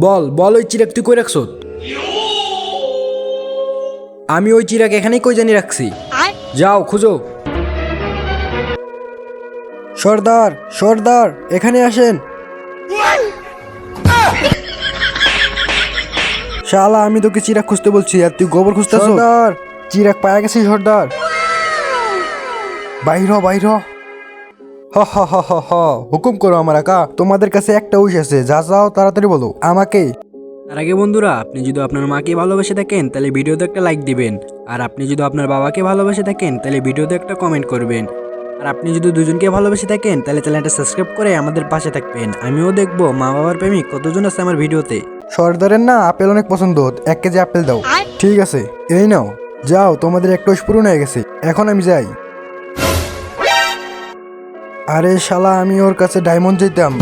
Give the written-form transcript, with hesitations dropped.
বল বল ওই চিরাগ তুই কই রাখছ? আমি ওই চিরাগ এখানেই কই জানি রাখছি। যাও খুঁজো। সর্দার সর্দার এখানে আসেন। শালা আমি তোকে চিরাগ খুঁজতে বলছি আর তুই গোবর খুঁজতেছ। সর্দার চিরাগ পায়া গেছি সর্দার। বাইর হ বাইর হ। হ হ হ হ হ হুকুম করো আমার আকা, তোমাদের কাছে একটা উইশ আছে, যা যাও তাড়াতাড়ি বলো আমাকে। তার আগে বন্ধুরা, আপনি যদি আপনার মাকে ভালোবেসে থাকেন তাহলে ভিডিওতে একটা লাইক দিবেন। আর আপনি যদি আপনার বাবাকে ভালোবেসে থাকেন তাহলে ভিডিওতে একটা কমেন্ট করবেন। আর আপনি যদি দুজনকে ভালোবেসে থাকেন তাহলে চ্যানেলটা সাবস্ক্রাইব করে আমাদের পাশে থাকবেন। আমিও দেখবো মা বাবার প্রেমিক কতজন আছে আমার ভিডিওতে। সর্দারের না আপেল অনেক পছন্দ, 1 কেজি আপেল দাও। ঠিক আছে এই নাও, যাও তোমাদের একটা উইশ পূরণ হয়ে গেছে, এখন আমি যাই। আরে শালা আমি ওর কাছে ডায়মন্ড চাইতাম।